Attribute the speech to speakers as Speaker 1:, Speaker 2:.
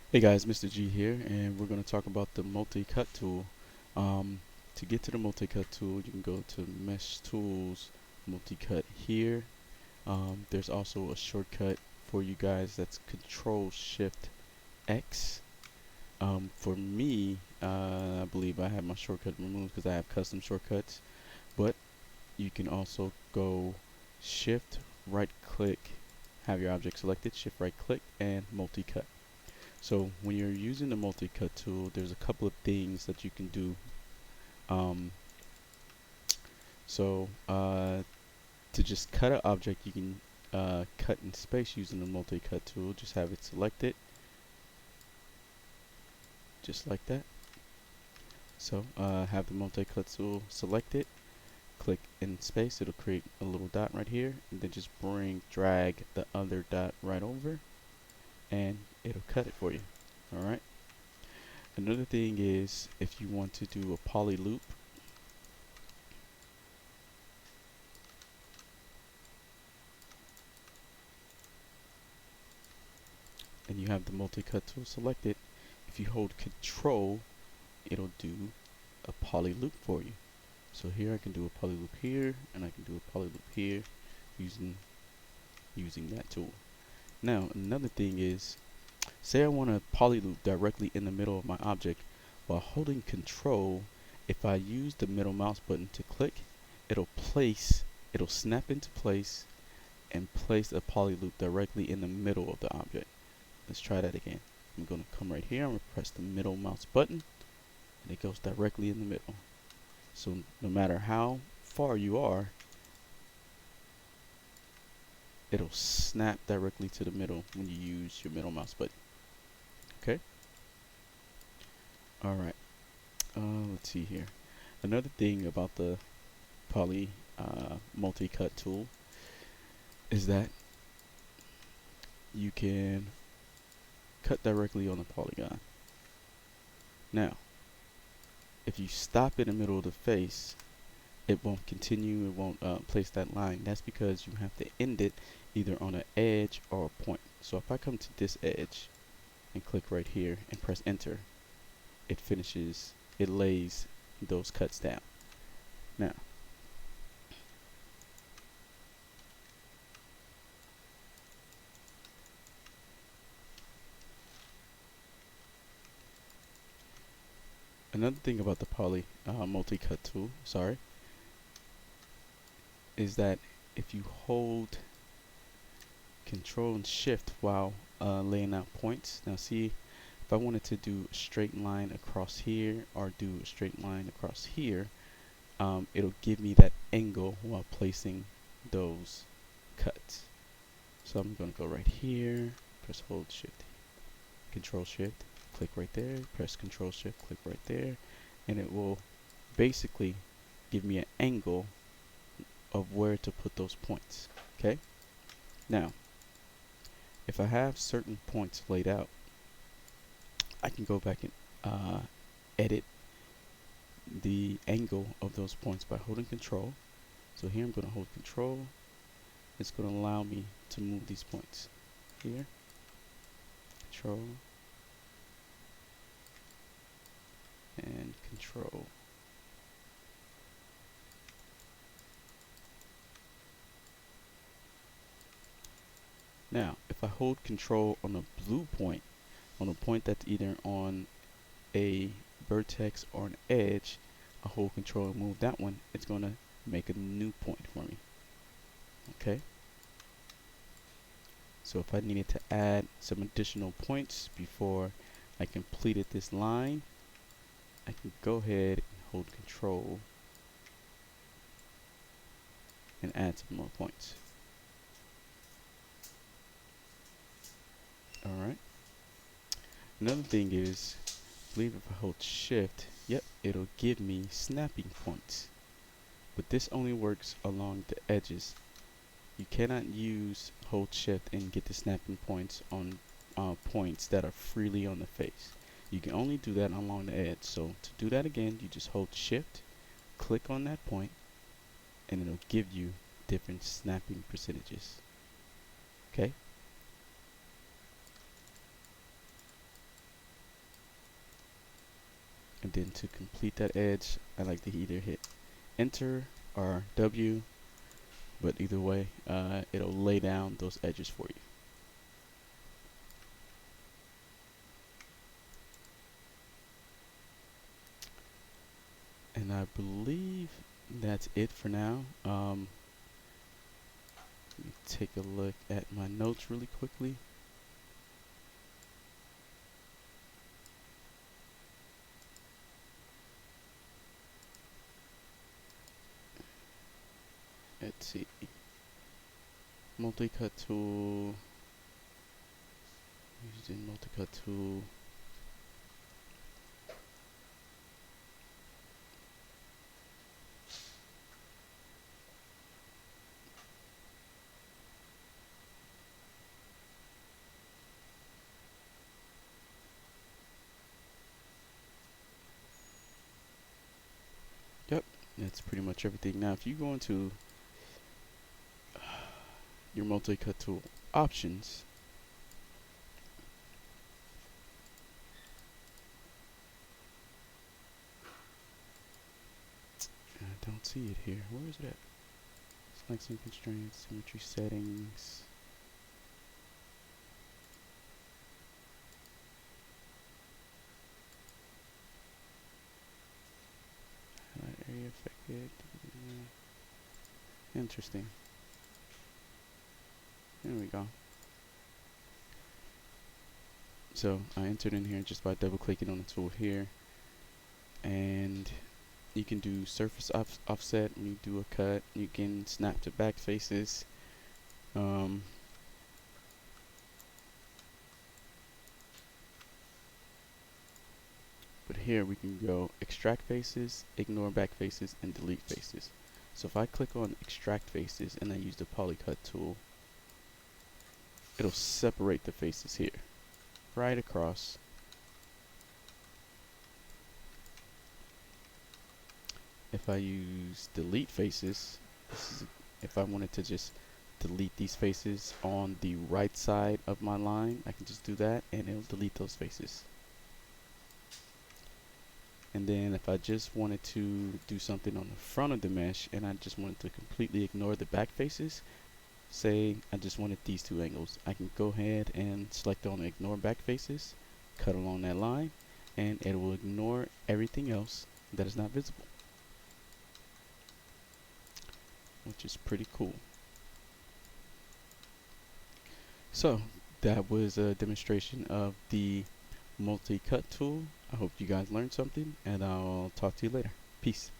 Speaker 1: Hey guys, Mr. G here, and we're going to talk about the MultiCut tool. To get to the MultiCut tool, you can go to Mesh Tools, MultiCut here. There's also a shortcut for you guys that's Control Shift X. For me, I believe I have my shortcut removed because I have custom shortcuts, but you can also go Shift right click, have your object selected, Shift right click, and MultiCut. So when you're using the multi-cut tool, there's a couple of things that you can do. Um, to just cut an object, you can cut in space using the multi-cut tool. Just have it selected, just like that. So have the multi-cut tool selected, click in space, it'll create a little dot right here, and then just drag the other dot right over, and it'll cut it for you. Alright. Another thing is if you want to do a poly loop, and you have the multi-cut tool selected, if you hold control, it'll do a poly loop for you. So here I can do a poly loop here, and I can do a poly loop here using that tool. Now another thing is, say I want a poly loop directly in the middle of my object. While holding control, if I use the middle mouse button to click, it'll snap into place and place a poly loop directly in the middle of the object. Let's try that again. I'm going to come right here, I'm going to press the middle mouse button, and it goes directly in the middle. So no matter how far you are, it'll snap directly to the middle when you use your middle mouse button. Okay? Alright, let's see here. Another thing about the poly multi-cut tool is that you can cut directly on the polygon. Now, if you stop in the middle of the face, it won't continue, it won't place that line. That's because you have to end it either on an edge or a point. So if I come to this edge and click right here and press enter, it lays those cuts down. Now, another thing about the poly multi-cut tool, is that if you hold control and shift while laying out points, now see, if I wanted to do a straight line across here or do a straight line across here, it'll give me that angle while placing those cuts. So I'm going to go right here, press hold shift, control shift, click right there, press control shift, click right there, and it will basically give me an angle of where to put those points. Okay? Now, if I have certain points laid out, I can go back and edit the angle of those points by holding control. So here I'm going to hold control. It's going to allow me to move these points. Here, control, and control. Now, if I hold control on a blue point, on a point that's either on a vertex or an edge, I hold control and move that one, it's going to make a new point for me. Okay? So if I needed to add some additional points before I completed this line, I can go ahead and hold control and add some more points. Alright. Another thing is, I believe if I hold shift, yep, it'll give me snapping points. But this only works along the edges. You cannot use hold shift and get the snapping points on points that are freely on the face. You can only do that along the edge. So to do that again, you just hold shift, click on that point, and it'll give you different snapping percentages. Okay? And then to complete that edge, I like to either hit enter or W, but either way, it'll lay down those edges for you. And I believe that's it for now. Let me take a look at my notes really quickly. Let's see. MultiCut tool. Using MultiCut tool. Yep, that's pretty much everything. Now, if you go into your MultiCut tool options, I don't see it here. Where is it at? Selection constraints, symmetry settings. Highlight area affected. Interesting. There we go. So I entered in here just by double clicking on the tool here, and you can do surface offset when you do a cut. You can snap to back faces. But here we can go extract faces, ignore back faces, and delete faces. So if I click on extract faces and I use the polycut tool, it'll separate the faces here, right across. If I use delete faces, this is if I wanted to just delete these faces on the right side of my line, I can just do that and it'll delete those faces. And then if I just wanted to do something on the front of the mesh and I just wanted to completely ignore the back faces, say I just wanted these two angles, I can go ahead and select on ignore back faces, cut along that line, and it will ignore everything else that is not visible, which is pretty cool. So that was a demonstration of the MultiCut tool. I hope you guys learned something, and I'll talk to you later. Peace.